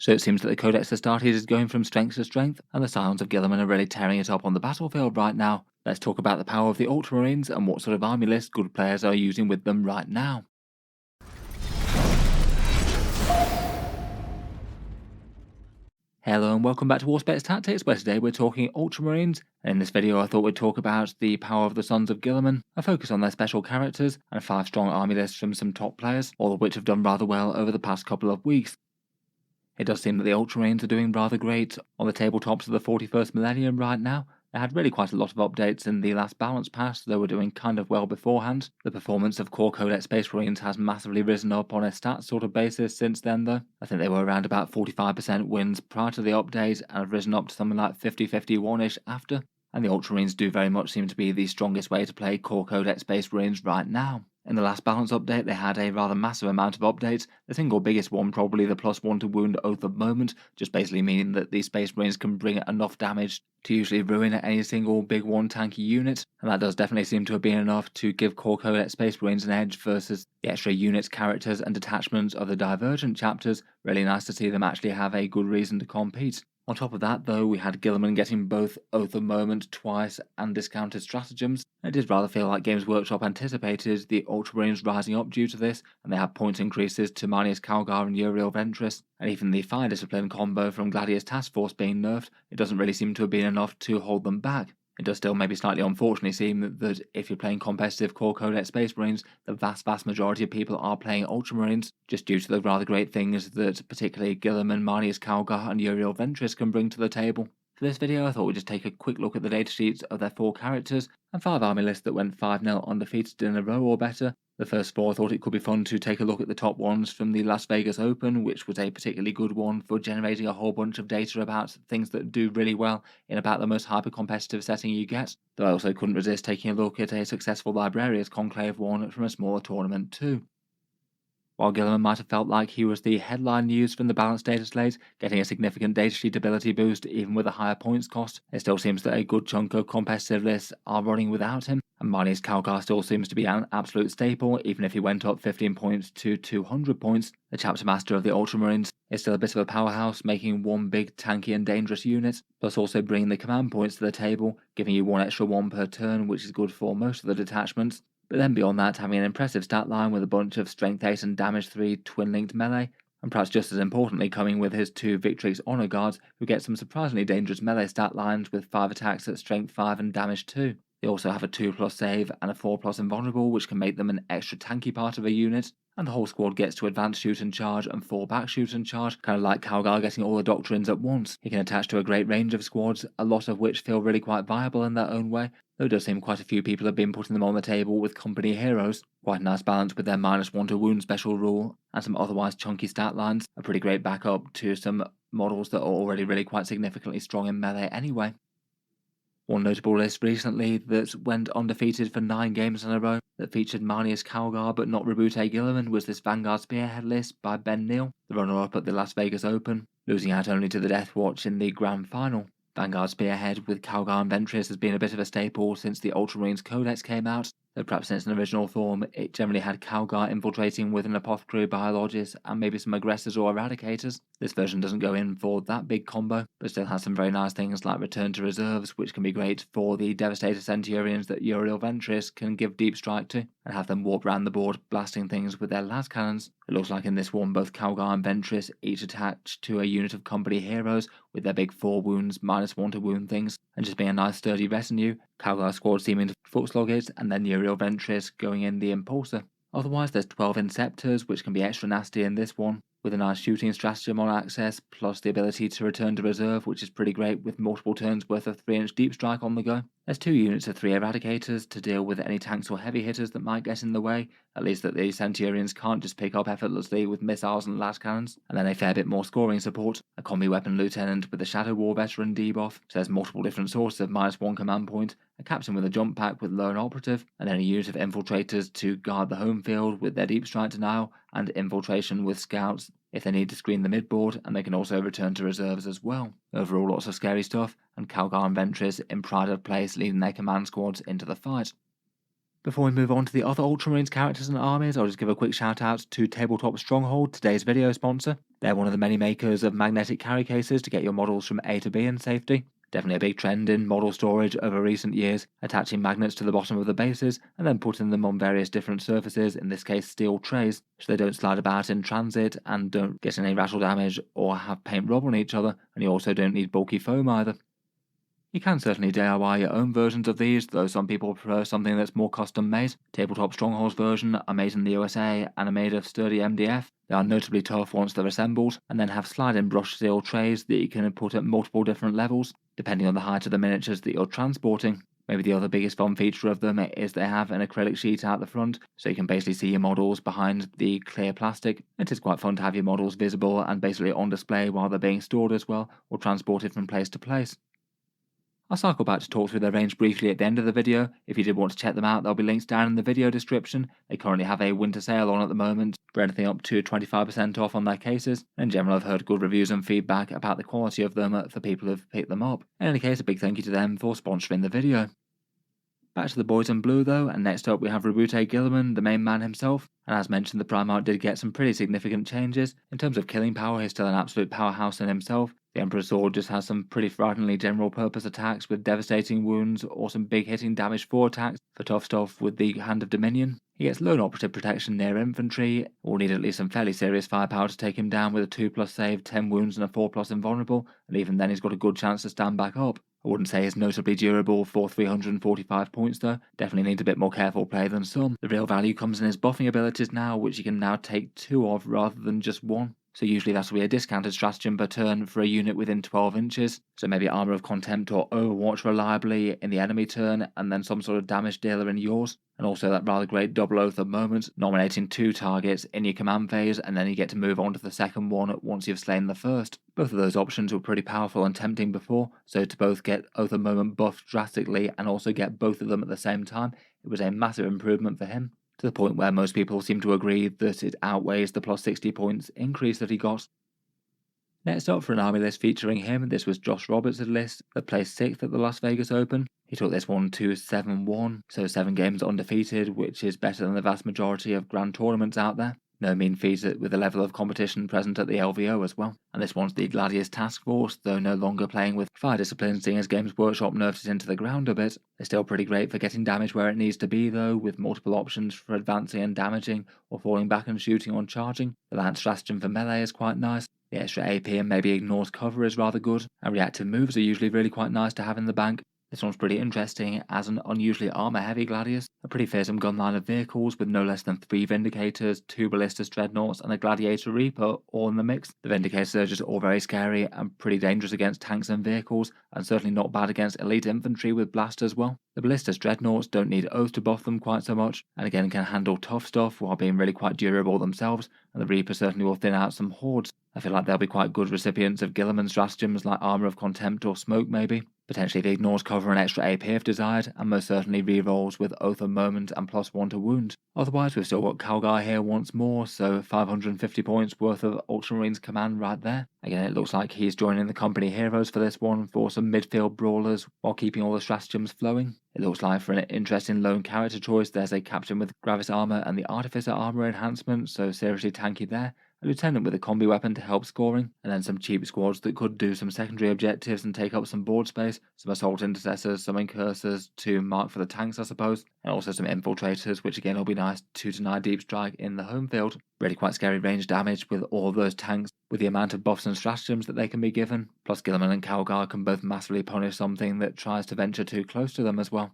So it seems that the Codex Astartes is going from strength to strength, and the Scions of Guilliman are really tearing it up on the battlefield right now. Let's talk about the power of the Ultramarines and what sort of army list good players are using with them right now. Hello and welcome back to Auspex Tactics, where today we're talking Ultramarines, and in this video I thought we'd talk about the power of the Sons of Guilliman, a focus on their special characters, and 5 strong army lists from some top players, all of which have done rather well over the past couple of weeks. It does seem that the Ultramarines are doing rather great on the tabletops of the 41st millennium right now. They had really quite a lot of updates in the last balance pass, they were doing kind of well beforehand. The performance of core Codex Space Marines has massively risen up on a stats sort of basis since then though. I think they were around about 45% wins prior to the update and have risen up to something like 50-51ish after. And the Ultramarines do very much seem to be the strongest way to play core Codex Space Marines right now. In the last balance update they had a rather massive amount of updates, the single biggest one probably the +1 to wound Oath of Moment, just basically meaning that the Space Marines can bring enough damage to usually ruin any single big one tanky unit, and that does definitely seem to have been enough to give core Codex Space Marines an edge versus the extra units, characters and detachments of the Divergent chapters. Really nice to see them actually have a good reason to compete. On top of that though, we had Guilliman getting both Oath of Moment twice and discounted stratagems. It did rather feel like Games Workshop anticipated the Ultramarines rising up due to this, and they had point increases to Marnesu Calgar and Uriel Ventris, and even the Fire Discipline combo from Gladius Task Force being nerfed, it doesn't really seem to have been enough to hold them back. It does still maybe slightly unfortunately seem that if you're playing competitive core Codex Space Marines, the vast majority of people are playing Ultramarines, just due to the rather great things that particularly Guilliman, Marnesu Calgar and Uriel Ventris can bring to the table. For this video I thought we'd just take a quick look at the datasheets of their 4 characters, and 5 army lists that went 5-0 undefeated in a row or better. The first 4 I thought it could be fun to take a look at the top ones from the Las Vegas Open, which was a particularly good one for generating a whole bunch of data about things that do really well in about the most hyper-competitive setting you get. Though I also couldn't resist taking a look at a successful Librarians Conclave one from a smaller tournament too. While Guilliman might have felt like he was the headline news from the balanced data slate, getting a significant datasheet ability boost even with a higher points cost, it still seems that a good chunk of competitive lists are running without him, and Marnesu Calgar still seems to be an absolute staple, even if he went up 15 points to 200 points. The chapter master of the Ultramarines is still a bit of a powerhouse, making one big tanky and dangerous unit, plus also bringing the command points to the table, giving you one extra 1 per turn, which is good for most of the detachments. But then beyond that, having an impressive stat line with a bunch of strength 8 and damage 3 twin-linked melee, and perhaps just as importantly coming with his 2 Victrix Honor Guards who get some surprisingly dangerous melee stat lines with 5 attacks at strength 5 and damage 2. They also have a 2+ save and a 4+ invulnerable, which can make them an extra tanky part of a unit, and the whole squad gets to advance shoot and charge and fall back shoot and charge, kind of like Calgar getting all the doctrines at once. He can attach to a great range of squads, a lot of which feel really quite viable in their own way, though it does seem quite a few people have been putting them on the table with company heroes. Quite a nice balance with their -1 to wound special rule, and some otherwise chunky stat lines, a pretty great backup to some models that are already really quite significantly strong in melee anyway. One notable list recently that went undefeated for 9 games in a row that featured Marnesu Calgar but not Roboute Guilliman was this Vanguard Spearhead list by Ben Neal, the runner-up at the Las Vegas Open, losing out only to the Death Watch in the Grand Final. Vanguard Spearhead with Calgar and Ventris has been a bit of a staple since the Ultramarines Codex came out, though perhaps since an original form it generally had Calgar infiltrating with an Apothecary, Biologist and maybe some Aggressors or Eradicators. This version doesn't go in for that big combo, but still has some very nice things like Return to Reserves, which can be great for the Devastator Centurions that Uriel Ventris can give Deep Strike to, and have them warp around the board blasting things with their las cannons. It looks like in this one both Calgar and Ventris each attached to a unit of company heroes with their big 4 wounds, -1 to wound things, and just being a nice sturdy retinue, Calgar's squad seeming to foot slog it, and then Uriel Ventris going in the Impulsor. Otherwise there's 12 Inceptors, which can be extra nasty in this one, with a nice shooting stratagem on access, plus the ability to return to reserve, which is pretty great with multiple turns worth of 3-inch deep strike on the go. There's 2 units of 3 Eradicators to deal with any tanks or heavy hitters that might get in the way, at least that the Centurions can't just pick up effortlessly with missiles and las cannons, and then a fair bit more scoring support, a combi weapon lieutenant with a Shadow War veteran debuff, so there's multiple different sources of -1 command point, a captain with a jump pack with lone operative, and then a unit of infiltrators to guard the home field with their deep strike denial, and infiltration with scouts if they need to screen the midboard, and they can also return to reserves as well. Overall lots of scary stuff, and Calgar and Ventris in pride of place leading their command squads into the fight. Before we move on to the other Ultramarines characters and armies, I'll just give a quick shout out to Tabletop Stronghold, today's video sponsor. They're one of the many makers of magnetic carry cases to get your models from A to B in safety. Definitely a big trend in model storage over recent years, attaching magnets to the bottom of the bases and then putting them on various different surfaces, in this case steel trays, so they don't slide about in transit and don't get any rattle damage or have paint rub on each other, and you also don't need bulky foam either. You can certainly DIY your own versions of these, though some people prefer something that's more custom made. Tabletop Stronghold's version are made in the USA and are made of sturdy MDF. They are notably tough once they're assembled, and then have sliding brushed steel trays that you can put at multiple different levels, depending on the height of the miniatures that you're transporting. Maybe the other biggest fun feature of them is they have an acrylic sheet out the front, so you can basically see your models behind the clear plastic. It is quite fun to have your models visible and basically on display while they're being stored as well, or transported from place to place. I'll cycle back to talk through their range briefly at the end of the video. If you did want to check them out, there'll be links down in the video description. They currently have a winter sale on at the moment for anything up to 25% off on their cases. In general, I've heard good reviews and feedback about the quality of them for people who've picked them up. In any case, a big thank you to them for sponsoring the video. Back to the boys in blue though, and next up we have Roboute Guilliman, the main man himself. And as mentioned, the Primarch did get some pretty significant changes. In terms of killing power, he's still an absolute powerhouse in himself. The Emperor's Sword just has some pretty frighteningly general purpose attacks with devastating wounds or some big hitting damage 4 attacks for tough stuff with the Hand of Dominion. He gets lone operative protection near infantry, or need at least some fairly serious firepower to take him down with a 2+ save, 10 wounds and a 4+ invulnerable, and even then he's got a good chance to stand back up. I wouldn't say he's notably durable for 345 points though, definitely needs a bit more careful play than some. The real value comes in his buffing abilities now, which you can now take 2 of rather than just 1. So usually that'll be a discounted stratagem per turn for a unit within 12 inches. So maybe Armour of Contempt or Overwatch reliably in the enemy turn, and then some sort of damage dealer in yours. And also that rather great double Oath of Moment, nominating 2 targets in your command phase, and then you get to move on to the second one once you've slain the first. Both of those options were pretty powerful and tempting before, so to both get Oath of Moment buffed drastically and also get both of them at the same time, it was a massive improvement for him, to the point where most people seem to agree that it outweighs the plus 60 points increase that he got. Next up for an army list featuring him, this was Josh Roberts' list that placed 6th at the Las Vegas Open. He took this one to 7-1, so 7 games undefeated, which is better than the vast majority of grand tournaments out there. No mean feat with the level of competition present at the LVO as well. And this one's the Gladius Task Force, though no longer playing with fire discipline, seeing as Games Workshop nerfed it into the ground a bit. They're still pretty great for getting damage where it needs to be though, with multiple options for advancing and damaging, or falling back and shooting on charging. The Lance stratagem for melee is quite nice. The extra AP and maybe ignores cover is rather good, and reactive moves are usually really quite nice to have in the bank. This one's pretty interesting as an unusually armor-heavy Gladius, a pretty fearsome gun line of vehicles with no less than 3 Vindicators, 2 Ballistas Dreadnoughts and a Gladiator Reaper all in the mix. The Vindicators are just all very scary and pretty dangerous against tanks and vehicles, and certainly not bad against elite infantry with blast as well. The Ballistas Dreadnoughts don't need Oath to buff them quite so much, and again can handle tough stuff while being really quite durable themselves, and the Reaper certainly will thin out some hordes. I feel like they'll be quite good recipients of Guilliman stratagems like Armour of Contempt or Smoke maybe. Potentially if he ignores cover and extra AP if desired, and most certainly rerolls with Oath of Moment and +1 to wound. Otherwise we've still got Calgar here once more, so 550 points worth of Ultramarines command right there. Again, it looks like he's joining the company heroes for this one for some midfield brawlers while keeping all the stratagems flowing. It looks like for an interesting lone character choice there's a captain with Gravis armor and the Artificer armor enhancement, so seriously tanky there. A lieutenant with a combi weapon to help scoring, and then some cheap squads that could do some secondary objectives and take up some board space, some assault intercessors, some incursors to mark for the tanks I suppose, and also some infiltrators, which again will be nice 2 to 9 deep strike in the home field. Really quite scary range damage with all of those tanks, with the amount of buffs and stratagems that they can be given, plus Guilliman and Calgar can both massively punish something that tries to venture too close to them as well.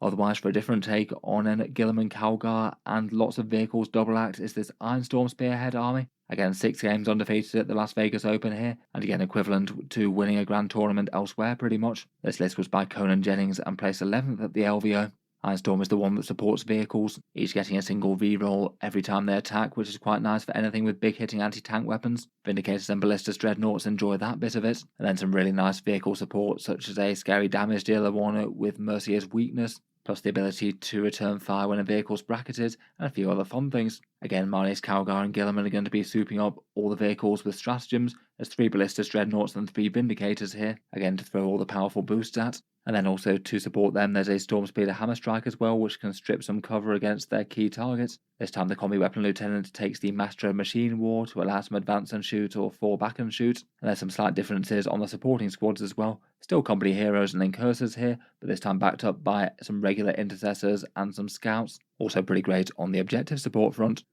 Otherwise, for a different take on an Guilliman Calgar and lots of vehicles double act is this Ironstorm Spearhead army. Again, 6 games undefeated at the Las Vegas Open here, and again equivalent to winning a grand tournament elsewhere pretty much. This list was by Conan Jennings and placed 11th at the LVO. Ironstorm is the one that supports vehicles, each getting a single reroll every time they attack, which is quite nice for anything with big hitting anti-tank weapons. Vindicators and Ballistas Dreadnoughts enjoy that bit of it, and then some really nice vehicle support such as a scary damage dealer one with Mercy as weakness, plus the ability to return fire when a vehicle's bracketed, and a few other fun things. Again, Marnesu Calgar and Guilliman are going to be souping up all the vehicles with stratagems. There's 3 Ballistas Dreadnoughts and 3 Vindicators here, again to throw all the powerful boosts at. And then also to support them, there's a Storm Speeder Hammer Strike as well, which can strip some cover against their key targets. This time the Combi Weapon Lieutenant takes the Master of Machine War to allow some advance and shoot or fall back and shoot. And there's some slight differences on the supporting squads as well. Still Company Heroes and Incursors here, but this time backed up by some regular Intercessors and some Scouts. Also pretty great on the objective support front.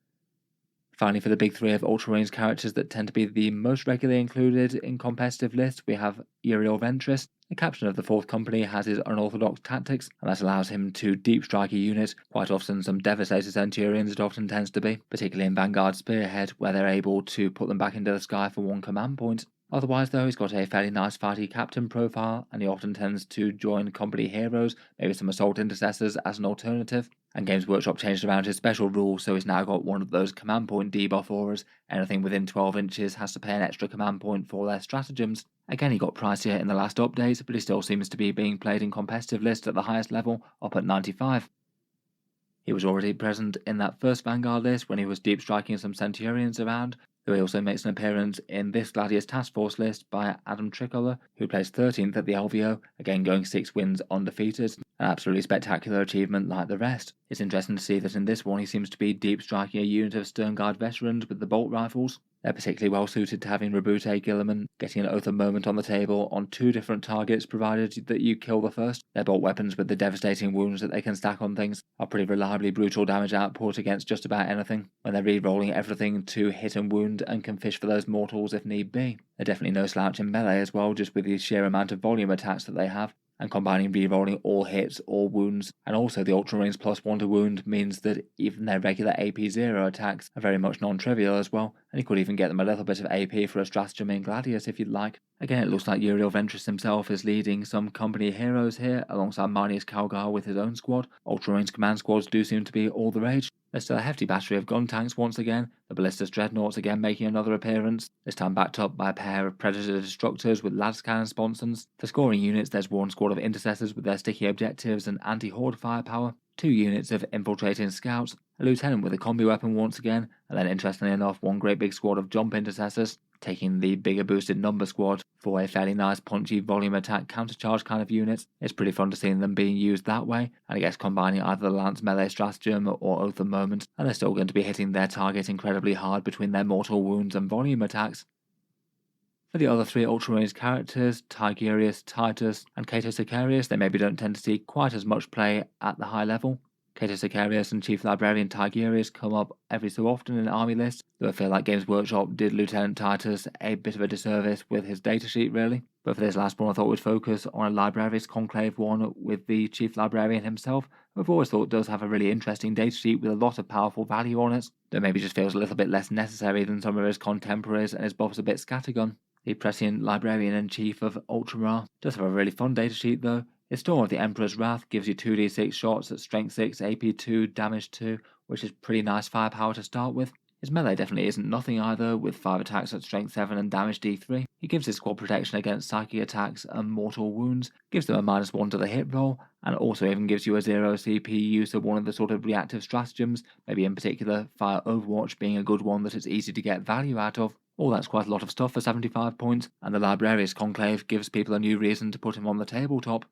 Finally, for the big three of Ultramarines characters that tend to be the most regularly included in competitive lists, we have Uriel Ventris. The captain of the 4th Company has his unorthodox tactics, and that allows him to deep strike a unit, quite often some devastator Centurions it often tends to be, particularly in Vanguard Spearhead, where they're able to put them back into the sky for one command point. Otherwise though, he's got a fairly nice fighty captain profile, and he often tends to join company heroes, maybe some assault intercessors as an alternative. And Games Workshop changed around his special rule, so he's now got one of those command point debuff auras. Anything within 12 inches has to pay an extra command point for their stratagems. Again, he got pricier in the last update, but he still seems to be being played in competitive lists at the highest level, up at 95. He was already present in that first Vanguard list when he was deep striking some Centurions around, though he also makes an appearance in this Gladius Task Force list by Adam Tricolor, who placed 13th at the LVO, again going 6 wins undefeated, an absolutely spectacular achievement like the rest. It's interesting to see that in this one he seems to be deep striking a unit of Stern Guard veterans with the bolt rifles. They're particularly well suited to having Roboute Guilliman getting an Oath of Moment on the table on 2 different targets provided that you kill the first. Their bolt weapons with the devastating wounds that they can stack on things are pretty reliably brutal damage output against just about anything, when they're re-rolling everything to hit and wound and can fish for those mortals if need be. They're definitely no slouch in melee as well, just with the sheer amount of volume attacks that they have. And combining re-rolling all hits, all wounds, and also the Ultramarines +1 to wound means that even their regular AP0 attacks are very much non-trivial as well, and you could even get them a little bit of AP for a stratagem in Gladius if you'd like. Again, it looks like Uriel Ventris himself is leading some company heroes here, alongside Marnesu Calgar with his own squad. Ultramarines command squads do seem to be all the rage. There's still a hefty battery of gun tanks once again, the Ballistas Dreadnoughts again making another appearance, this time backed up by a pair of Predator Destructors with Ladskine sponsons. For scoring units, there's one squad of Intercessors with their sticky objectives and anti-horde firepower, 2 units of Infiltrating Scouts, a Lieutenant with a combi weapon once again, and then interestingly enough, one great big squad of Jump Intercessors, taking the bigger boosted number squad for a fairly nice punchy volume attack countercharge kind of unit. It's pretty fun to see them being used that way, and I guess combining either the Lance melee stratagem or Oath of Moment, and they're still going to be hitting their target incredibly hard between their mortal wounds and volume attacks. For the other 3 Ultramarines characters, Tigurius, Titus, and Cato Sicarius, they maybe don't tend to see quite as much play at the high level. Cato Sicarius and Chief Librarian Tigurius come up every so often in army lists, though I feel like Games Workshop did Lieutenant Titus a bit of a disservice with his datasheet really. But for this last one I thought we'd focus on a Libraries Conclave one with the Chief Librarian himself, who I've always thought does have a really interesting datasheet with a lot of powerful value on it, though maybe just feels a little bit less necessary than some of his contemporaries and his buffs a bit scattergun. The Prescient Librarian-in-Chief of Ultramar does have a really fun datasheet though. His Storm of the Emperor's Wrath gives you 2d6 shots at Strength 6, AP 2, Damage 2, which is pretty nice firepower to start with. His melee definitely isn't nothing either, with 5 attacks at Strength 7 and Damage D3. He gives his squad protection against psychic attacks and mortal wounds, gives them a -1 to the hit roll, and also even gives you a 0 CP use of one of the sort of reactive stratagems, maybe in particular Fire Overwatch being a good one that it's easy to get value out of. All that's quite a lot of stuff for 75 points, and the Librarius Conclave gives people a new reason to put him on the tabletop.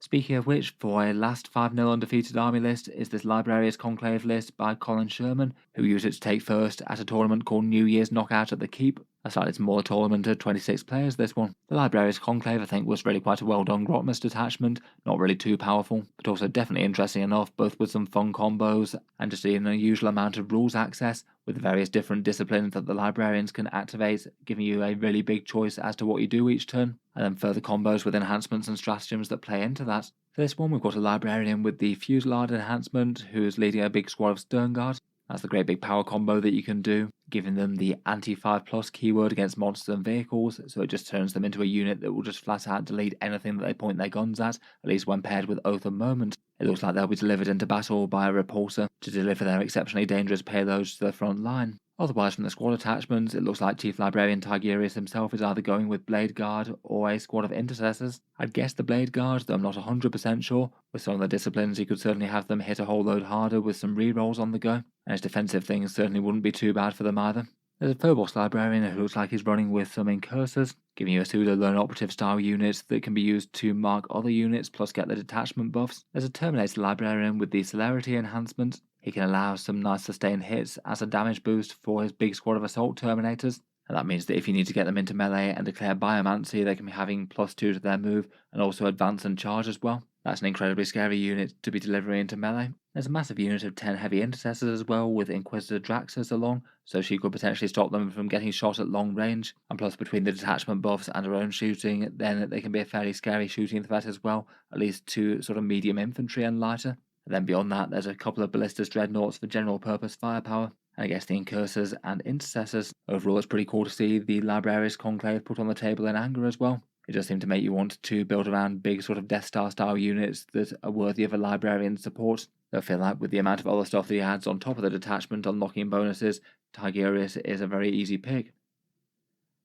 Speaking of which, for a last 5-0 undefeated army list is this Librarius Conclave list by Colin Sherman, who used it to take first at a tournament called New Year's Knockout at the Keep. A slightly smaller tournament of 26 players, this one. The Librarius Conclave I think was really quite a well done Grotmus detachment, not really too powerful, but also definitely interesting enough, both with some fun combos and just an unusual amount of rules access, with various different disciplines that the Librarians can activate, giving you a really big choice as to what you do each turn, and then further combos with enhancements and stratagems that play into that. For this one we've got a Librarian with the Fusillade enhancement, who's leading a big squad of Stern Guard. That's the great big power combo that you can do, giving them the anti-5+ keyword against monsters and vehicles, so it just turns them into a unit that will just flat out delete anything that they point their guns at least when paired with Oath of Moment. It looks like they'll be delivered into battle by a repulsor to deliver their exceptionally dangerous payloads to the front line. Otherwise, from the squad attachments, it looks like Chief Librarian Tigurius himself is either going with Blade Guard or a squad of Intercessors. I'd guess the Blade Guard, though I'm not 100% sure. With some of the disciplines, you could certainly have them hit a whole load harder with some rerolls on the go, and his defensive things certainly wouldn't be too bad for them either. There's a Phobos librarian who looks like he's running with some incursors, giving you a pseudo-lone operative style unit that can be used to mark other units plus get the detachment buffs. There's a Terminator librarian with the celerity enhancement. He can allow some nice sustained hits as a damage boost for his big squad of assault Terminators. And that means that if you need to get them into melee and declare Biomancy, they can be having +2 to their move and also advance and charge as well. That's an incredibly scary unit to be delivering into melee. There's a massive unit of 10 heavy intercessors as well, with Inquisitor Draxus along, so she could potentially stop them from getting shot at long range. And plus, between the detachment buffs and her own shooting, then they can be a fairly scary shooting threat as well, at least to sort of medium infantry and lighter. And then beyond that, there's a couple of Ballistas Dreadnoughts for general purpose firepower. And I guess the Incursors and Intercessors. Overall, it's pretty cool to see the Libraries Conclave put on the table in anger as well. It does seem to make you want to build around big sort of Death Star style units that are worthy of a librarian's support. I feel like with the amount of other stuff that he adds on top of the detachment unlocking bonuses, Tigurius is a very easy pick.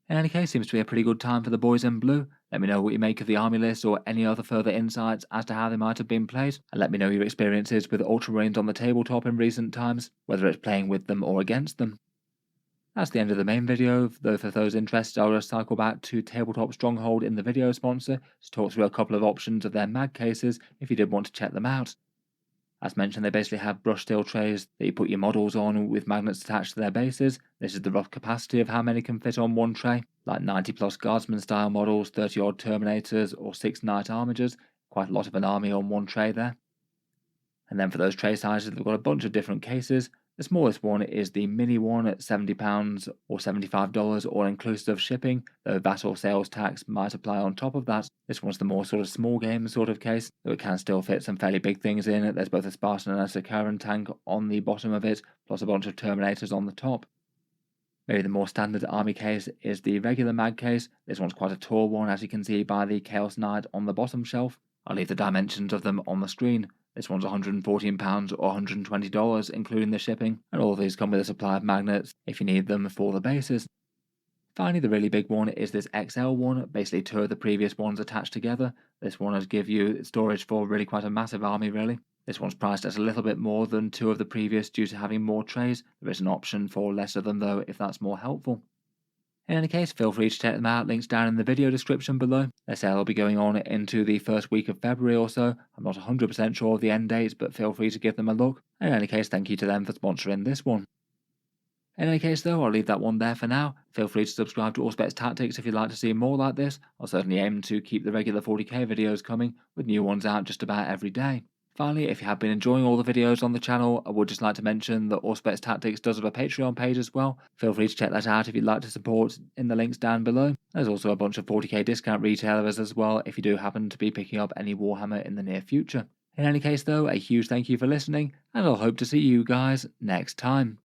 In any case, seems to be a pretty good time for the boys in blue. Let me know what you make of the army list or any other further insights as to how they might have been played, and let me know your experiences with Ultramarines on the tabletop in recent times, whether it's playing with them or against them. That's the end of the main video, though for those interested I'll just cycle back to Tabletop Stronghold in the video sponsor to talk through a couple of options of their mag cases if you did want to check them out. As mentioned, they basically have brush steel trays that you put your models on with magnets attached to their bases. This is the rough capacity of how many can fit on one tray, like 90 plus guardsman style models, 30 odd Terminators or 6 Knight Armigers, quite a lot of an army on one tray there. And then for those tray sizes, they've got a bunch of different cases. The smallest one is the mini one at £70 or $75 all inclusive of shipping, though VAT or sales tax might apply on top of that. This one's the more sort of small game sort of case, though it can still fit some fairly big things in. There's both a Spartan and a Sakaran tank on the bottom of it, plus a bunch of Terminators on the top. Maybe the more standard army case is the regular mag case. This one's quite a tall one, as you can see by the Chaos Knight on the bottom shelf. I'll leave the dimensions of them on the screen. This one's £114 or $120 including the shipping, and all of these come with a supply of magnets if you need them for the bases. Finally, the really big one is this XL one, basically 2 of the previous ones attached together. This one has give you storage for really quite a massive army really. This one's priced at a little bit more than 2 of the previous due to having more trays. There is an option for less of them though if that's more helpful. In any case, feel free to check them out, links down in the video description below. Their sale will be going on into the first week of February or so. I'm not 100% sure of the end dates, but feel free to give them a look. In any case, thank you to them for sponsoring this one. In any case though, I'll leave that one there for now. Feel free to subscribe to Auspex Tactics if you'd like to see more like this. I'll certainly aim to keep the regular 40k videos coming, with new ones out just about every day. Finally, if you have been enjoying all the videos on the channel, I would just like to mention that Auspex Tactics does have a Patreon page as well. Feel free to check that out if you'd like to support in the links down below. There's also a bunch of 40k discount retailers as well if you do happen to be picking up any Warhammer in the near future. In any case though, a huge thank you for listening, and I'll hope to see you guys next time.